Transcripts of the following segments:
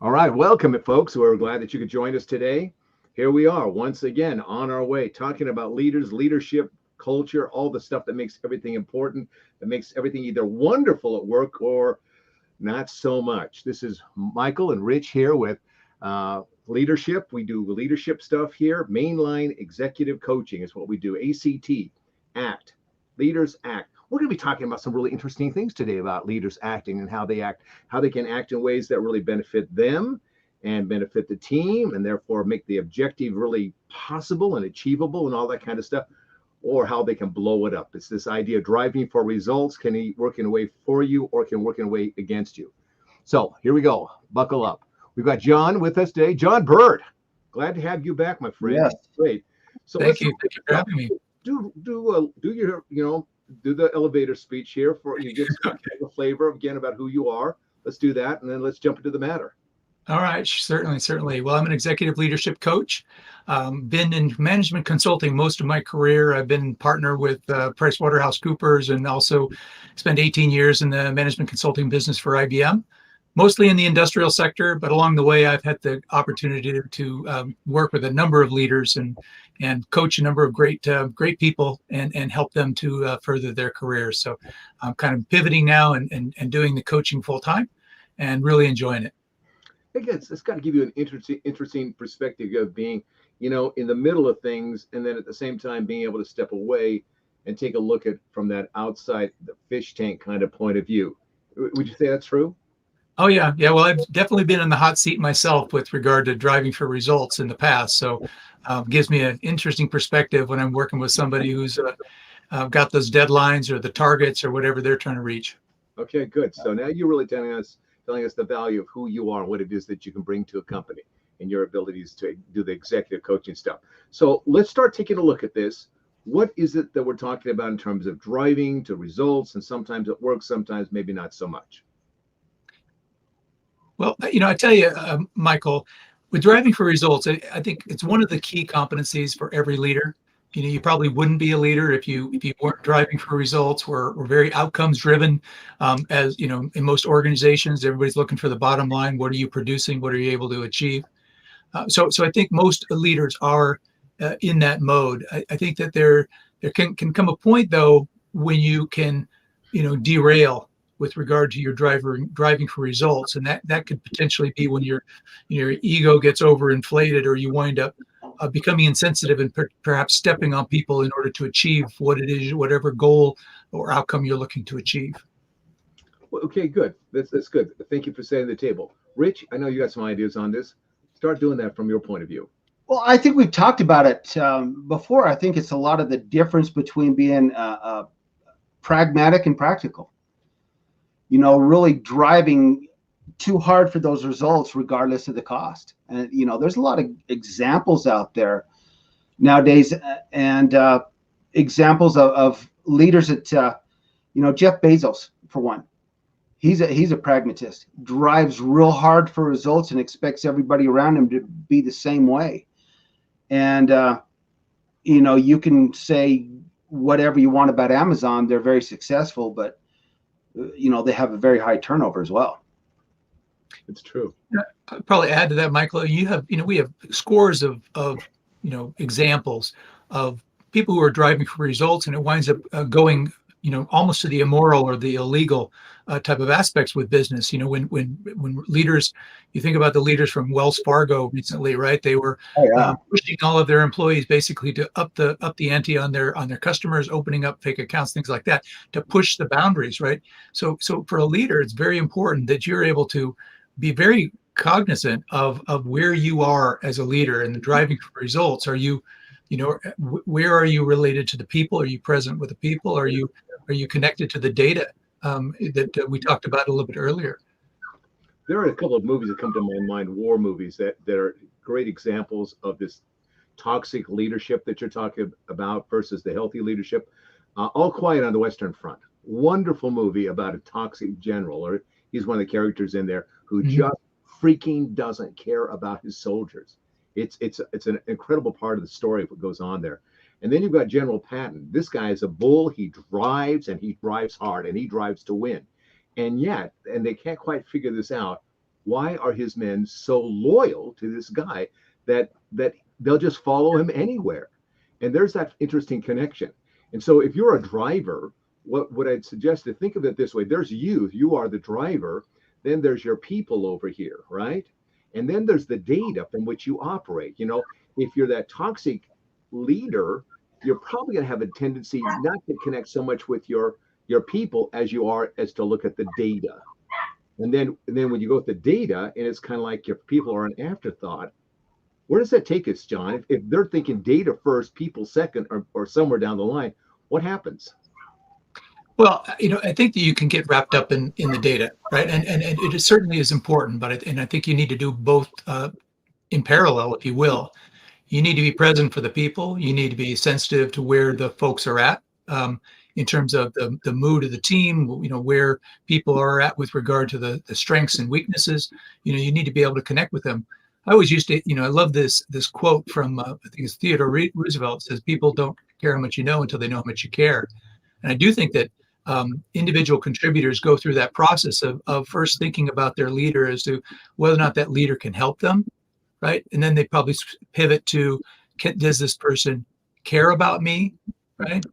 All right, welcome, folks. We're glad that you could join us today. Here we are once again on our way talking about leaders, leadership, culture, all the stuff that makes everything important, that makes everything either wonderful at work or not so much. This is Michael and Rich here with leadership. We do leadership stuff here. Mainline Executive Coaching is what we do. ACT, ACT, Leaders Act. We're going to be talking about some really interesting things today about leaders acting and how they act, how they can act in ways that really benefit them and benefit the team, and therefore make the objective really possible and achievable and all that kind of stuff, or how they can blow it up. It's this idea of driving for results. Can he work in a way for you or can work in a way against you? So here we go. Buckle up. We've got John with us today. John Burt. Glad to have you back, my friend. Yes. Great. So Thank you. Thank you for having me. Do your do the elevator speech here for you. Get a flavor again about who you are. Let's do that, and then let's jump into the matter. All right, certainly. Well, I'm an executive leadership coach. Been in management consulting most of my career. I've been partner with PricewaterhouseCoopers and also spent 18 years in the management consulting business for IBM, mostly in the industrial sector. But along the way, I've had the opportunity to work with a number of leaders and coach a number of great people and help them to further their careers. So I'm kind of pivoting now and doing the coaching full time and really enjoying it. I guess it's got to give you an interesting perspective of being, in the middle of things, and then at the same time being able to step away and take a look at from that outside the fish tank kind of point of view. Would you say that's true? Oh, yeah. Well, I've definitely been in the hot seat myself with regard to driving for results in the past. So gives me an interesting perspective when I'm working with somebody who's got those deadlines or the targets or whatever they're trying to reach. Okay, good. So now you're really telling us the value of who you are and what it is that you can bring to a company and your abilities to do the executive coaching stuff. So let's start taking a look at this. What is it that we're talking about in terms of driving to results? And sometimes it works, sometimes maybe not so much. Well, I tell you, Michael, with driving for results, I think it's one of the key competencies for every leader. You probably wouldn't be a leader if you weren't driving for results. We're very outcomes driven, as in most organizations, everybody's looking for the bottom line. What are you producing? What are you able to achieve? So I think most leaders are in that mode. I think that there can come a point though when you can, derail with regard to your driving for results, and that could potentially be when your ego gets overinflated or you wind up becoming insensitive and perhaps stepping on people in order to achieve what it is, whatever goal or outcome you're looking to achieve. Well, okay, good. That's good. Thank you for setting the table. Rich, I know you got some ideas on this. Start doing that from your point of view. Well, I think we've talked about it before. I think it's a lot of the difference between being pragmatic and practical. Really driving too hard for those results regardless of the cost. And there's a lot of examples out there nowadays, and examples of leaders that Jeff Bezos, for one. He's a pragmatist, drives real hard for results and expects everybody around him to be the same way. And you can say whatever you want about Amazon, they're very successful, but they have a very high turnover as well. It's true. I'd probably add to that, Michael. We have scores of examples of people who are driving for results, and it winds up going, almost to the immoral or the illegal type of aspects with business. When leaders, you think about the leaders from Wells Fargo recently, right? They were pushing all of their employees basically to up the ante on their customers, opening up fake accounts, things like that, to push the boundaries, right? So for a leader, it's very important that you're able to be very cognizant of where you are as a leader and the driving for results. Are you, where are you related to the people? Are you present with the people? Are you connected to the data that we talked about a little bit earlier? There are a couple of movies that come to my mind, war movies, that are great examples of this toxic leadership that you're talking about versus the healthy leadership. All Quiet on the Western Front. Wonderful movie about a toxic general, or he's one of the characters in there who just freaking doesn't care about his soldiers. It's an incredible part of the story of what goes on there. And then you've got General Patton. This guy is a bull. He drives hard, and he drives to win. And they can't quite figure this out. Why are his men so loyal to this guy that they'll just follow him anywhere? And there's that interesting connection. And so if you're a driver, what I'd suggest to think of it this way: there's you are the driver, then there's your people over here, right? And then there's the data from which you operate. If you're that toxic leader, you're probably going to have a tendency not to connect so much with your people as you are as to look at the data. And then when you go with the data, and it's kind of like your people are an afterthought, where does that take us, John? If they're thinking data first, people second, or somewhere down the line, what happens? Well, I think that you can get wrapped up in the data, right? And it certainly is important, but I think you need to do both in parallel, if you will. You need to be present for the people. You need to be sensitive to where the folks are at in terms of the mood of the team, where people are at with regard to the strengths and weaknesses. You need to be able to connect with them. I always used to, I love this quote from, I think it's Theodore Roosevelt. It says, people don't care how much you know until they know how much you care. And I do think that individual contributors go through that process of first thinking about their leader as to whether or not that leader can help them, right? And then they probably pivot to, does this person care about me, right?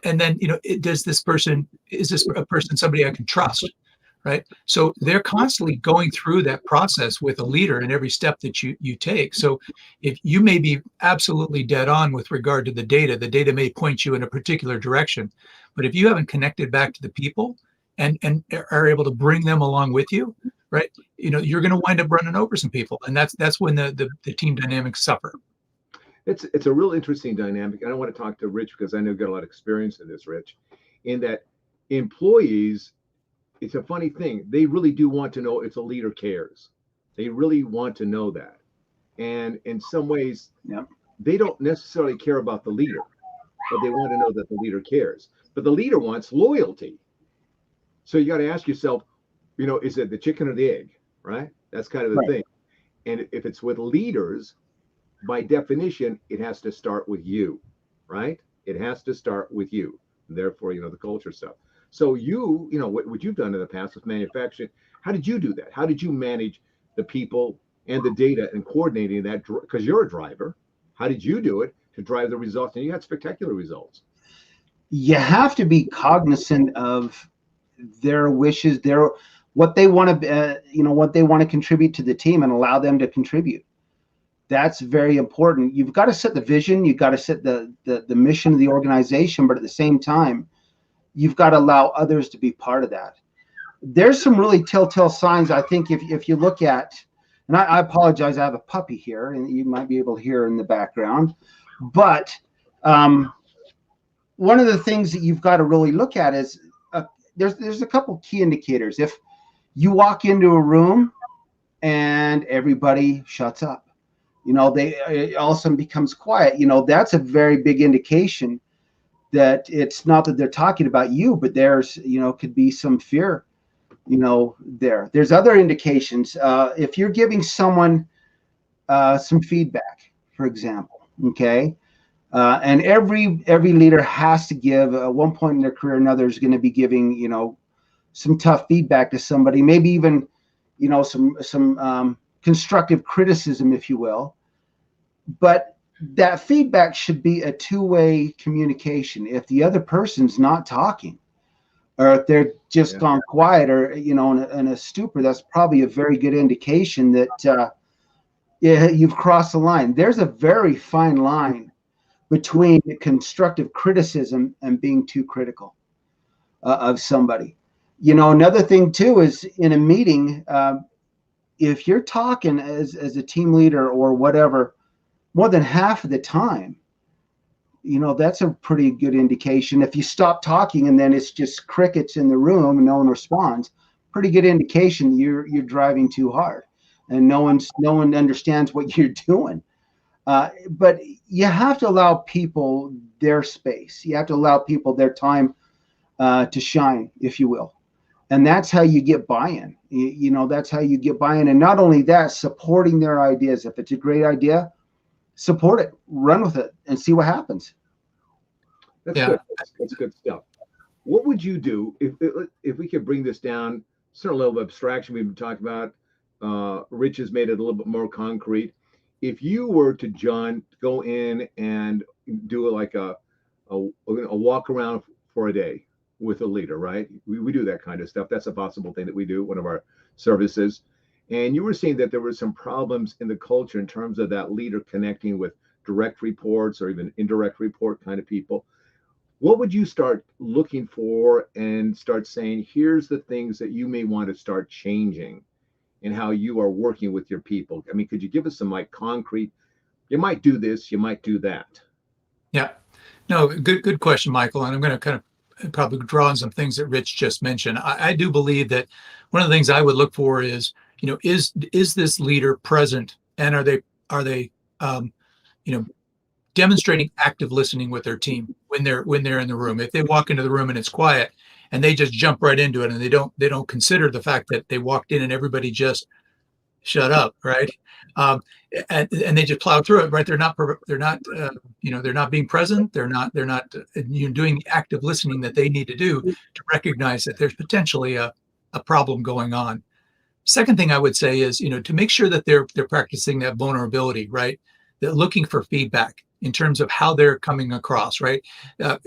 And then, is this person somebody I can trust, right? So they're constantly going through that process with a leader in every step that you take. So if you may be absolutely dead on with regard to the data may point you in a particular direction. But if you haven't connected back to the people and are able to bring them along with you, right, you're going to wind up running over some people. And that's when the team dynamics suffer. It's a real interesting dynamic. And I want to talk to Rich because I know you've got a lot of experience in this, Rich, in that employees, it's a funny thing. They really do want to know if a leader cares. They really want to know that. And in some ways, they don't necessarily care about the leader, but they want to know that the leader cares. But the leader wants loyalty. So you got to ask yourself, is it the chicken or the egg, right? That's kind of the thing. And if it's with leaders, by definition, it has to start with you, right? It has to start with you. Therefore, the culture stuff. So what you've done in the past with manufacturing, how did you do that? How did you manage the people and the data and coordinating that? Because you're a driver. How did you do it to drive the results? And you had spectacular results. You have to be cognizant of their wishes, what they want to, what they want to contribute to the team, and allow them to contribute. That's very important. You've got to set the vision. You've got to set the mission of the organization, but at the same time, you've got to allow others to be part of that. There's some really telltale signs, I think, if you look at, and I apologize, I have a puppy here, and you might be able to hear in the background, but one of the things that you've got to really look at is there's a couple key indicators. If you walk into a room and everybody shuts up, it all of a sudden becomes quiet, that's a very big indication that it's not that they're talking about you, but there's, could be some fear, there. There's other indications. If you're giving someone some feedback, for example, okay, and every leader has to give at one point in their career, another is going to be giving, some tough feedback to somebody, maybe even, some constructive criticism, if you will. But that feedback should be a two-way communication. If the other person's not talking, or if they're just gone quiet, or in a stupor, that's probably a very good indication that you've crossed the line. There's a very fine line between constructive criticism and being too critical of somebody. Another thing too is in a meeting, if you're talking as a team leader or whatever, more than half of the time, that's a pretty good indication. If you stop talking and then it's just crickets in the room and no one responds, pretty good indication you're driving too hard and no one understands what you're doing. But you have to allow people their space. You have to allow people their time to shine, if you will. And that's how you get buy-in. That's how you get buy-in. And not only that, supporting their ideas. If it's a great idea, support it, run with it, and see what happens. That's good. That's good stuff. What would you do if we could bring this down, certain level of abstraction we've been talking about, Rich has made it a little bit more concrete. If you were to, John, go in and do like a walk around for a day with a leader, right? We do that kind of stuff. That's a possible thing that we do, one of our services. And you were seeing that there were some problems in the culture in terms of that leader connecting with direct reports or even indirect report kind of people. What would you start looking for and start saying, here's the things that you may want to start changing in how you are working with your people? I mean, could you give us some like concrete, you might do this, you might do that? Yeah. No, good question, Michael. And I'm going to kind of probably draw on some things that Rich just mentioned. I do believe that one of the things I would look for is, is this leader present, and are they demonstrating active listening with their team when they're in the room? If they walk into the room and it's quiet and they just jump right into it and they don't consider the fact that they walked in and everybody just shut up, right? And they just plow through it, right? They're not being present. They're not doing the active listening that they need to do to recognize that there's potentially a problem going on. Second thing I would say is, to make sure that they're practicing that vulnerability, right? They're looking for feedback in terms of how they're coming across, right?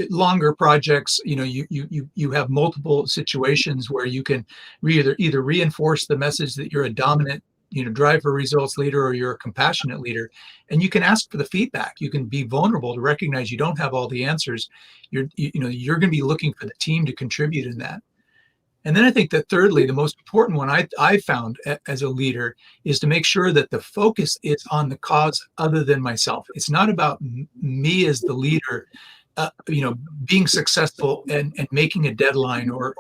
Longer projects, you have multiple situations where you can either reinforce the message that you're a dominant, drive for results leader, or you're a compassionate leader, and you can ask for the feedback. You can be vulnerable to recognize you don't have all the answers. You're going to be looking for the team to contribute in that. And then I think that thirdly, the most important one I found as a leader is to make sure that the focus is on the cause other than myself. It's not about me as the leader, being successful and making a deadline or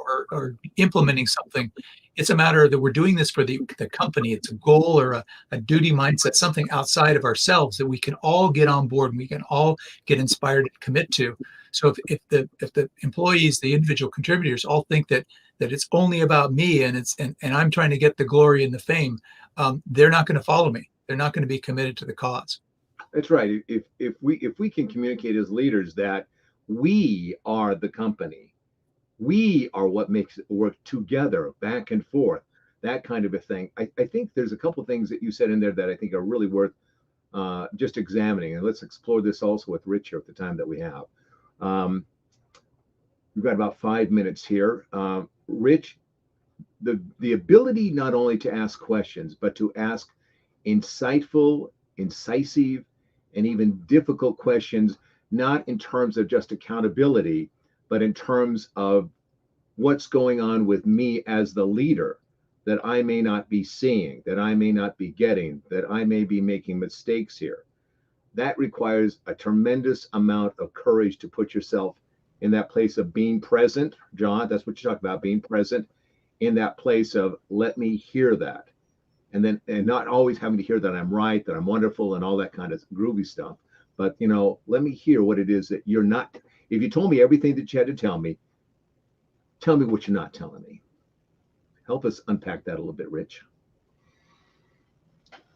implementing something. It's a matter that we're doing this for the company. It's a goal or a duty mindset, something outside of ourselves that we can all get on board and we can all get inspired and commit to. So if the employees, the individual contributors all think that it's only about me and I'm trying to get the glory and the fame, they're not going to follow me. They're not going to be committed to the cause. That's right. If we can communicate as leaders that we are the company, we are what makes it work together, back and forth, that kind of a thing. I think there's a couple of things that you said in there that I think are really worth just examining. And let's explore this also with Rich here at the time that we have. We've got about 5 minutes here. Rich, the ability not only to ask questions, but to ask insightful, incisive, and even difficult questions, not in terms of just accountability, but in terms of what's going on with me as the leader that I may not be seeing, that I may not be getting, that I may be making mistakes here. That requires a tremendous amount of courage to put yourself in that place of being present. John, that's what you talk about, being present in that place of let me hear that. And not always having to hear that I'm right, that I'm wonderful and all that kind of groovy stuff. But, let me hear what it is that you're not. If you told me everything that you had to tell me what you're not telling me. Help us unpack that a little bit, Rich.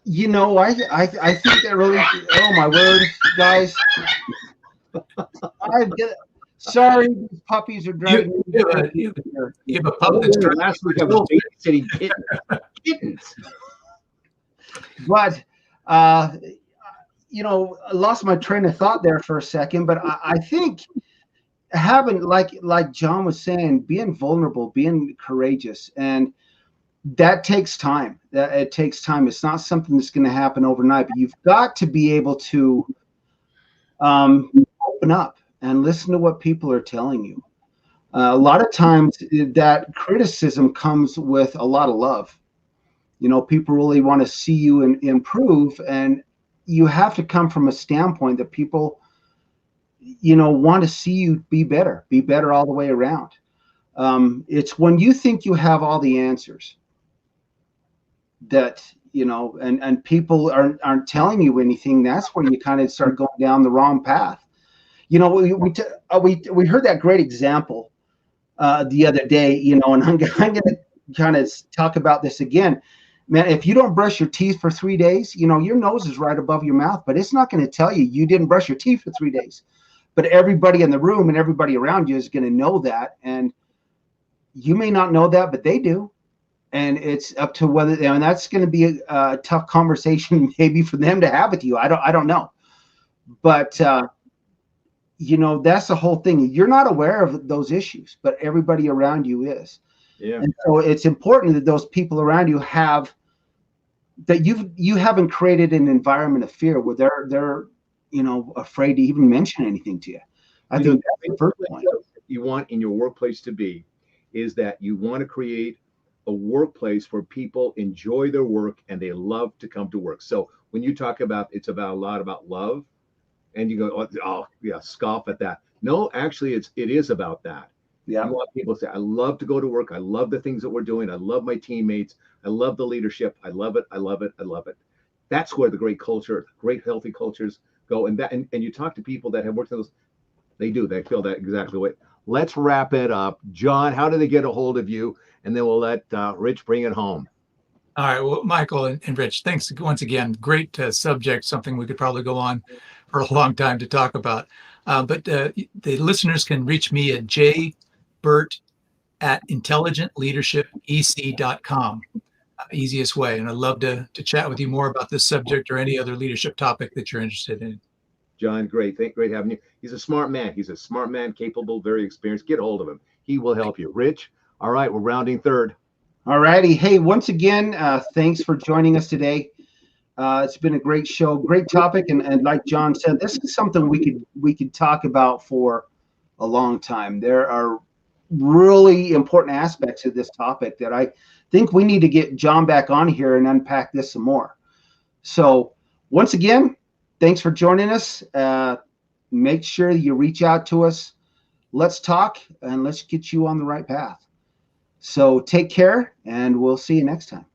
I think that really, oh my word, guys. Sorry, these puppies are driving me. You have a pup that's last week I was babysitting kittens. But I lost my train of thought there for a second. But I think having, like John was saying, being vulnerable, being courageous, and that takes time. It takes time. It's not something that's going to happen overnight. But you've got to be able to open up and listen to what people are telling you. A lot of times that criticism comes with a lot of love. People really want to see you improve, and you have to come from a standpoint that people, want to see you be better all the way around. It's when you think you have all the answers that, and people aren't telling you anything. That's when you kind of start going down the wrong path. We heard that great example the other day, and I'm going to kind of talk about this again. Man, if you don't brush your teeth for 3 days, your nose is right above your mouth, but it's not going to tell you didn't brush your teeth for 3 days. But everybody in the room and everybody around you is going to know that. And you may not know that, but they do. And it's up to whether, and that's going to be a tough conversation maybe for them to have with you. I don't know. But, you know, that's the whole thing. You're not aware of those issues, but everybody around you is. Yeah. And so it's important that those people around you have, that you haven't created an environment of fear where they're you know, afraid to even mention anything to you. I think that's the first point you want in your workplace to be is that you want to create a workplace where people enjoy their work and they love to come to work. So when you talk about, it's about a lot about love, and you go, oh yeah, scoff at that. No, actually, it is about that. Yeah. You want people to say, I love to go to work. I love the things that we're doing. I love my teammates. I love the leadership. I love it. I love it. I love it. That's where the great culture, great healthy cultures go. And that, and you talk to people that have worked in those, they feel that exactly way. Let's wrap it up. John, how do they get a hold of you? And then we'll let Rich bring it home. All right. Well, Michael and Rich, thanks once again. Great subject, something we could probably go on for a long time to talk about. But the listeners can reach me at jburt@intelligentleadershipec.com. Easiest way. And I'd love to chat with you more about this subject or any other leadership topic that you're interested in. John, great. Great having you. He's a smart man. He's a smart man, capable, very experienced. Get a hold of him. He will help you. Rich, all right, we're rounding third. All righty. Hey, once again, thanks for joining us today. It's been a great show, great topic, and like John said, this is something we could talk about for a long time. There are really important aspects of this topic that I think we need to get John back on here and unpack this some more. So once again, thanks for joining us. Make sure you reach out to us. Let's talk and let's get you on the right path. So take care, and we'll see you next time.